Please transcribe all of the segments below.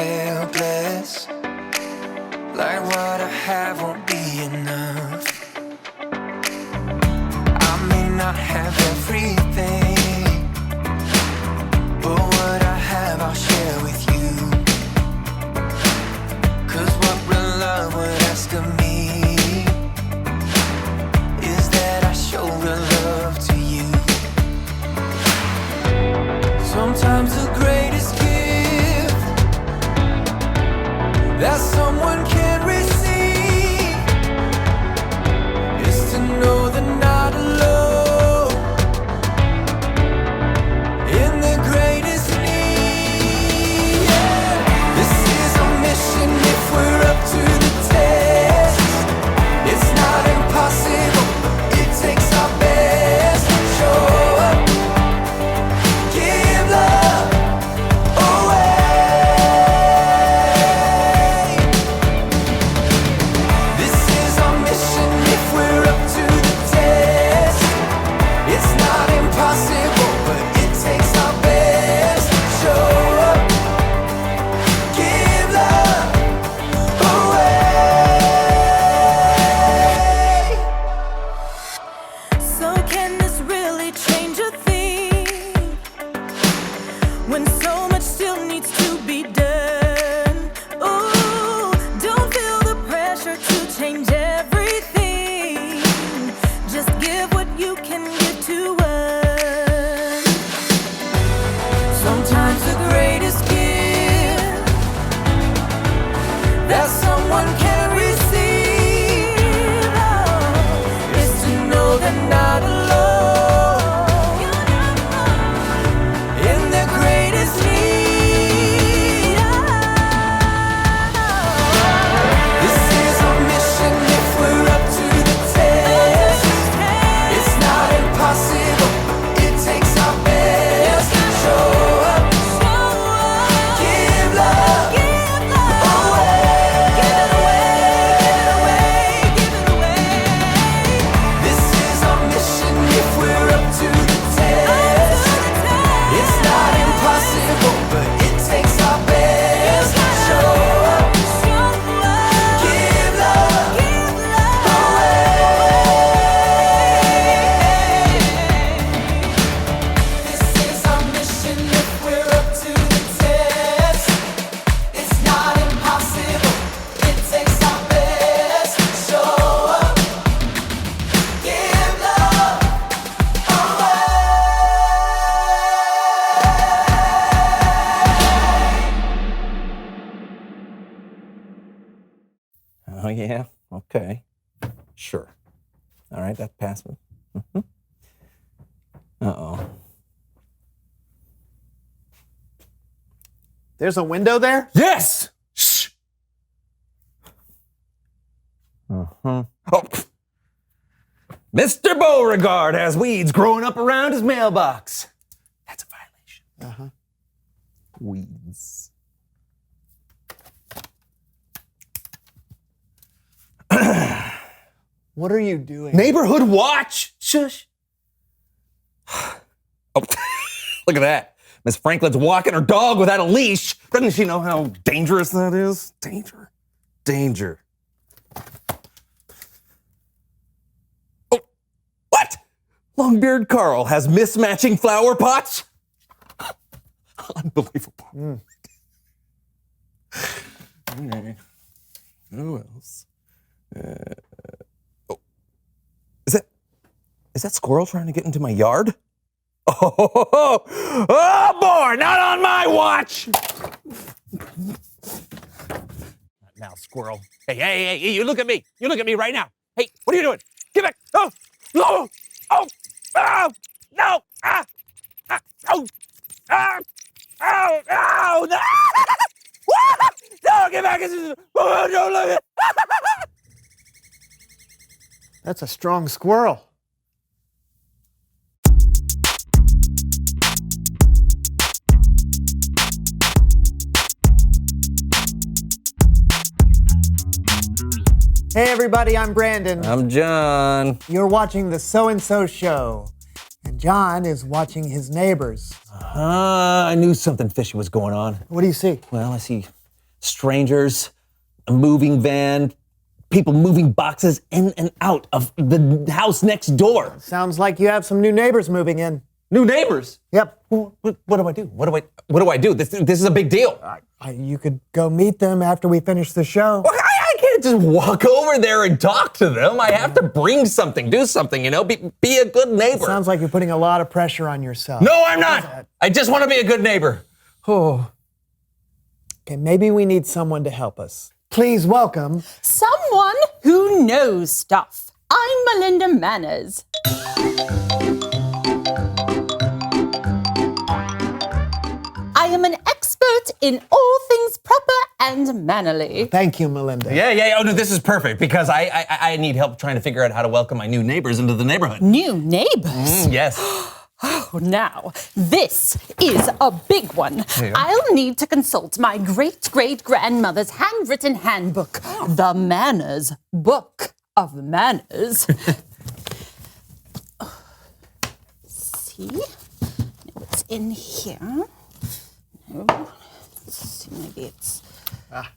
helpless, like what I have won't be enough. I may not have everything, but what I have I'll share with you. 'Cause what real love would ask of me is that I show real love to you. Sometimes the greatest gift that someone can receive is to know they're not alone in their greatest need. Yeah. This is our mission if we're up to the test. It's not impossible, it takes our best. Show up, give love away. This is our mission if we're up to the test. It's not impossible, but it takes our best. Show up, give love away. So can this really change a thing when so much still needs to be done? Ooh, don't feel the pressure to change everything. Just give what you can give to us. Sometimes the greatest gift that someone can receive is to know they're not alone in their greatest need. This is our mission if we're up to the test. It's not impossible, it takes our best. Show up, give love away. This is our mission if we're up to the test. It's not impossible, but it takes our best. Show up, give love away. This is our mission if we're up to the test. It's not impossible, it takes our best. Show up, give love away. Oh, yeah? Okay. Sure. All right, that passed me. Uh-oh. There's a window there? Yes! Shh! Uh-huh. Oh. Mr. Beauregard has weeds growing up around his mailbox. That's a violation. Uh-huh. Weeds. What are you doing? Neighborhood watch! Shush. Oh, look at that. Miss Franklin's walking her dog without a leash. Doesn't she know how dangerous that is? Danger. Danger. Oh, what? Longbeard Carl has mismatching flower pots? Unbelievable. Okay. Who else? Oh. Is that squirrel trying to get into my yard? Oh boy, not on my watch! Now, squirrel. Hey, you look at me. You look at me right now. Hey, what are you doing? Get back. Oh, no. Oh, no. Oh, no. No, get back. Oh, don't look at That's a strong squirrel. Hey everybody, I'm Brandon. I'm John. You're watching the So-and-So Show. And John is watching his neighbors. I knew something fishy was going on. What do you see? Well, I see strangers, a moving van, people moving boxes in and out of the house next door. Sounds like you have some new neighbors moving in. New neighbors. Yep. What do I do? What do I do? This is a big deal. You could go meet them after we finish the show. I can't just walk over there and talk to them. I have to bring something, do something, be a good neighbor. Sounds like you're putting a lot of pressure on yourself. No, I'm not. I just want to be a good neighbor. Oh. Okay, maybe we need someone to help us. Please welcome someone who knows stuff. I'm Melinda Manners. I am an expert in all things proper and mannerly. Thank you, Melinda. Yeah. Oh, no, this is perfect because I need help trying to figure out how to welcome my new neighbors into the neighborhood. New neighbors? Yes. Oh, now, this is a big one. I'll need to consult my great-great-grandmother's handwritten handbook, The Manners Book of Manners. See? What's in here? No. Let's see, maybe it's...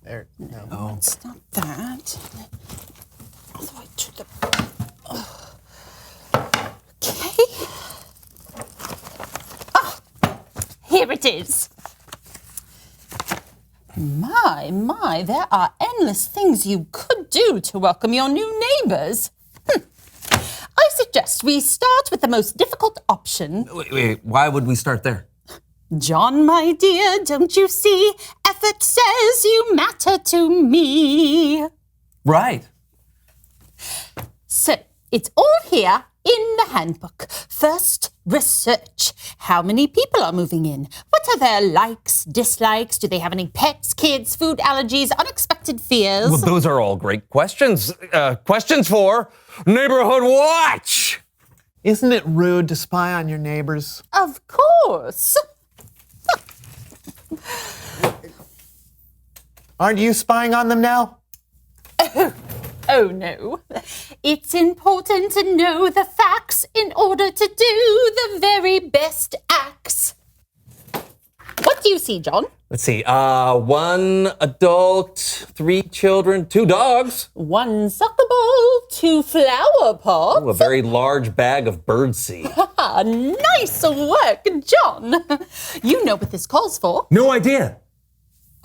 there. No, it's not that. All the way to the... Okay. Here it is. My, there are endless things you could do to welcome your new neighbors. I suggest we start with the most difficult option. Wait, why would we start there? John, my dear, don't you see? Effort says you matter to me. Right. So, it's all here in the handbook. First, research. How many people are moving in? What are their likes, dislikes? Do they have any pets, kids, food allergies, unexpected fears? Well, those are all great questions. Questions for Neighborhood Watch. Isn't it rude to spy on your neighbors? Of course. Aren't you spying on them now? Oh, no. It's important to know the facts in order to do the very best acts. What do you see, John? Let's see. 1 adult, 3 children, 2 dogs. 1 soccer ball, 2 flower pots. Ooh, a very large bag of birdseed. Nice work, John. You know what this calls for. No idea.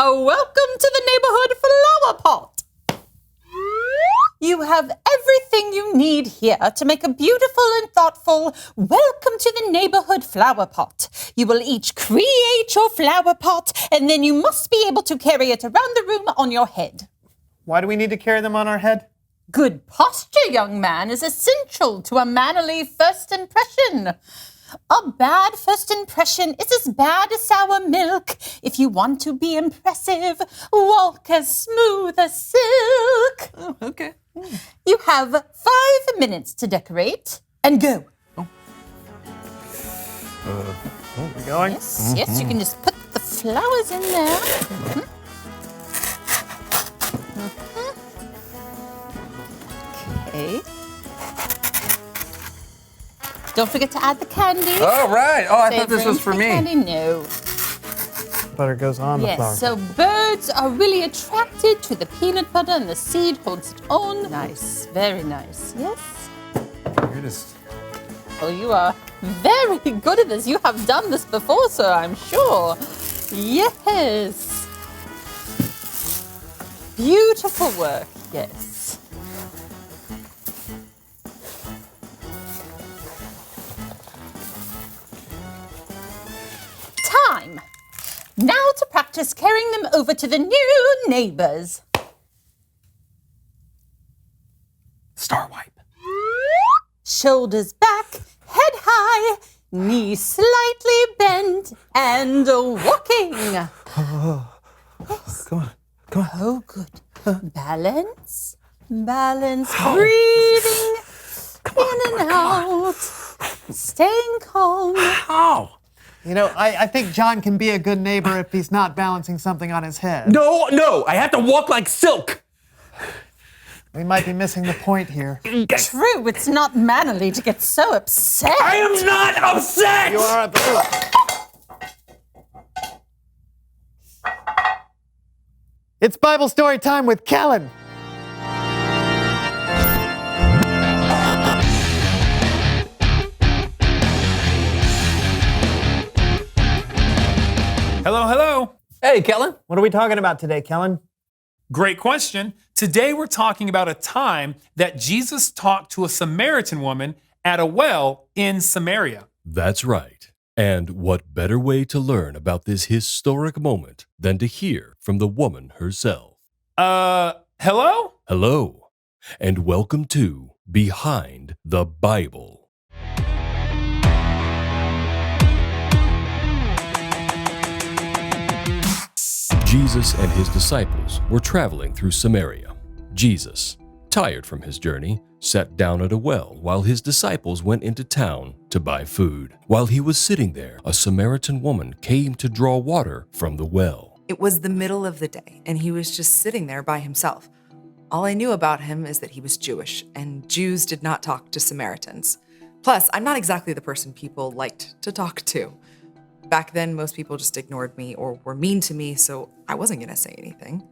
A welcome to the neighborhood flower pot. You have everything you need here to make a beautiful and thoughtful welcome to the neighborhood flower pot. You will each create your flower pot, and then you must be able to carry it around the room on your head. Why do we need to carry them on our head? Good posture, young man, is essential to a mannerly first impression. A bad first impression is as bad as sour milk. If you want to be impressive, walk as smooth as silk. Oh, okay. You have 5 minutes to decorate and go. We're going? Yes, you can just put the flowers in there. Okay. Don't forget to add the candy. Oh, right. Oh, I thought this was for me. Candy? No. Butter goes on the flower. Yes, so birds are really attracted to the peanut butter and the seed holds it on. Nice, very nice. Yes? Weirdest. Oh, you are very good at this. You have done this before, sir, I'm sure. Yes. Beautiful work, yes. Time. Now to practice carrying them over to the new neighbors. Star wipe. Shoulders back, head high, knees slightly bent, and walking. Come on. Oh, good. Balance, breathing in and out, staying calm. How? You know, I think John can be a good neighbor if he's not balancing something on his head. No. I have to walk like silk. We might be missing the point here. True, it's not mannerly to get so upset. I am not upset. You are It's Bible story time with Kellen. Hello, hello. Hey, Kellen. What are we talking about today, Kellen? Great question. Today we're talking about a time that Jesus talked to a Samaritan woman at a well in Samaria. That's right. And what better way to learn about this historic moment than to hear from the woman herself? Hello? Hello, and welcome to Behind the Bible. Jesus and his disciples were traveling through Samaria. Jesus, tired from his journey, sat down at a well while his disciples went into town to buy food. While he was sitting there, a Samaritan woman came to draw water from the well. It was the middle of the day, and he was just sitting there by himself. All I knew about him is that he was Jewish, and Jews did not talk to Samaritans. Plus, I'm not exactly the person people liked to talk to. Back then, most people just ignored me or were mean to me, so I wasn't going to say anything.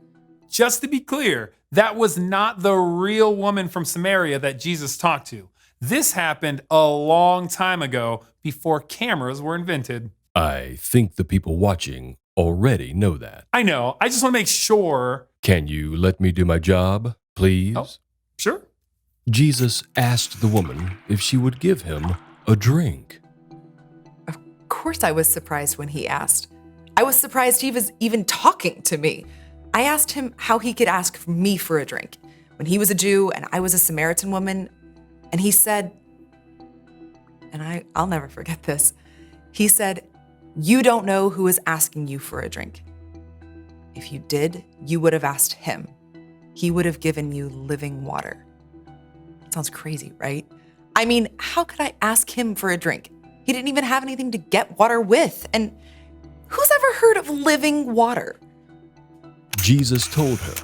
Just to be clear, that was not the real woman from Samaria that Jesus talked to. This happened a long time ago before cameras were invented. I think the people watching already know that. I know. I just want to make sure. Can you let me do my job, please? Oh, sure. Jesus asked the woman if she would give him a drink. Of course, I was surprised when he asked. I was surprised he was even talking to me. I asked him how he could ask me for a drink when he was a Jew and I was a Samaritan woman. And he said, and I'll never forget this, he said, "You don't know who is asking you for a drink. If you did, you would have asked him. He would have given you living water." Sounds crazy, right? I mean, how could I ask him for a drink? He didn't even have anything to get water with. And who's ever heard of living water? Jesus told her,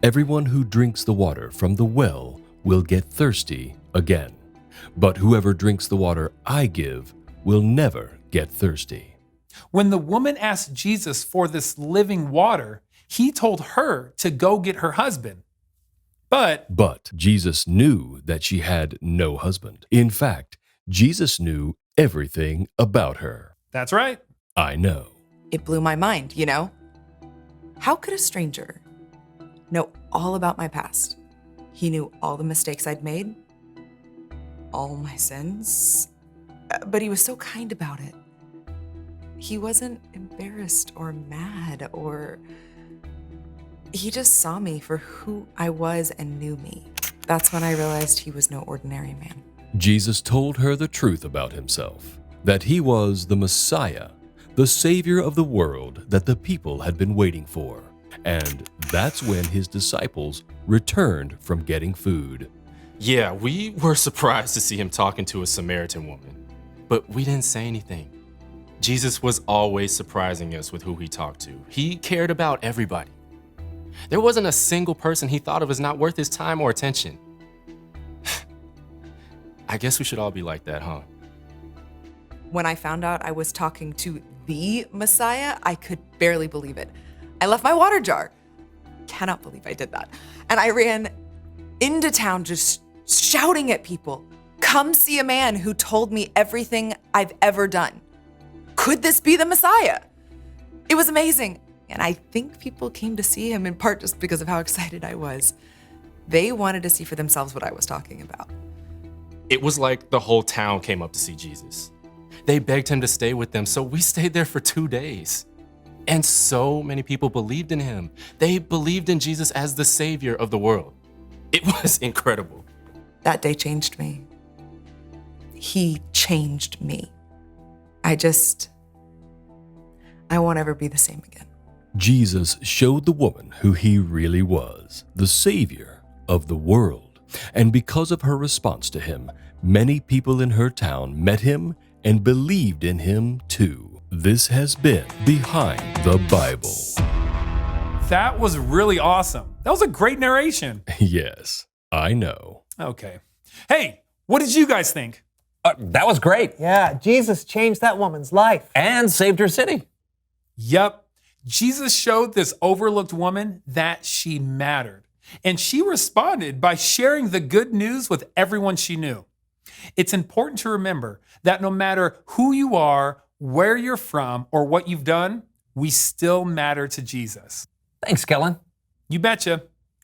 "Everyone who drinks the water from the well will get thirsty again. But whoever drinks the water I give will never get thirsty." When the woman asked Jesus for this living water, he told her to go get her husband. But Jesus knew that she had no husband. In fact, Jesus knew everything about her. that's right. I know. It blew my mind, you know? How could a stranger know all about my past? He knew all the mistakes I'd made, all my sins, but he was so kind about it. He wasn't embarrassed or mad he just saw me for who I was and knew me. That's when I realized he was no ordinary man. Jesus told her the truth about himself, that he was the Messiah, the Savior of the world that the people had been waiting for. And that's when his disciples returned from getting food. Yeah, we were surprised to see him talking to a Samaritan woman, but we didn't say anything. Jesus was always surprising us with who he talked to. He cared about everybody. There wasn't a single person he thought of as not worth his time or attention. I guess we should all be like that, huh? When I found out I was talking to the Messiah, I could barely believe it. I left my water jar. Cannot believe I did that. And I ran into town just shouting at people, "Come see a man who told me everything I've ever done. Could this be the Messiah?" It was amazing. And I think people came to see him in part just because of how excited I was. They wanted to see for themselves what I was talking about. It was like the whole town came up to see Jesus. They begged him to stay with them, so we stayed there for 2 days. And so many people believed in him. They believed in Jesus as the Savior of the world. It was incredible. That day changed me. He changed me. I won't ever be the same again. Jesus showed the woman who he really was, the Savior of the world. And because of her response to him, many people in her town met him and believed in him too. This has been Behind the Bible. That was really awesome. That was a great narration. Yes, I know. Okay. Hey, what did you guys think? That was great. Yeah, Jesus changed that woman's life. And saved her city. Yep. Jesus showed this overlooked woman that she mattered. And she responded by sharing the good news with everyone she knew. It's important to remember that no matter who you are, where you're from, or what you've done, we still matter to Jesus. Thanks, Kellen. You betcha.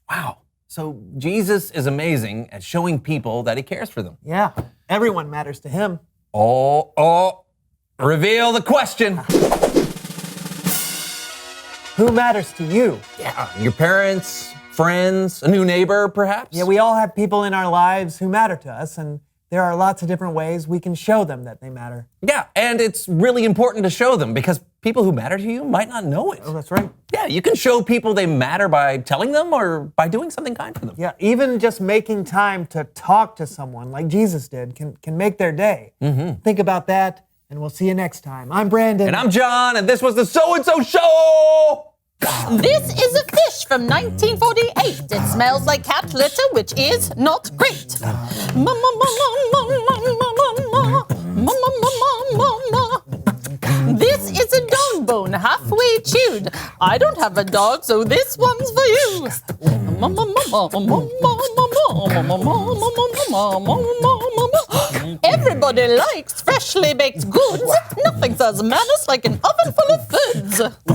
Wow. So Jesus is amazing at showing people that he cares for them. Yeah, everyone matters to him. Reveal the question. Who matters to you? Yeah, your parents, friends, a new neighbor, perhaps? Yeah, we all have people in our lives who matter to us, and there are lots of different ways we can show them that they matter. Yeah, and it's really important to show them because people who matter to you might not know it. Oh, that's right. Yeah, you can show people they matter by telling them or by doing something kind for them. Yeah, even just making time to talk to someone like Jesus did can make their day. Mm-hmm. Think about that, and we'll see you next time. I'm Brandon. And I'm John, and this was the So-and-So Show! This is a fish from 1948. It smells like cat litter, which is not great. This is a dog bone halfway chewed. I don't have a dog, so this one's for you. Everybody likes freshly baked goods. Nothing says manners like an oven full of foods. I've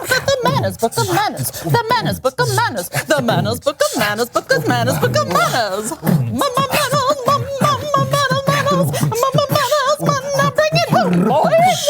got the manners book of manners, the manners book of manners, the manners book of manners, book of manners, book of manners. Mama manners, now bring it home, boys.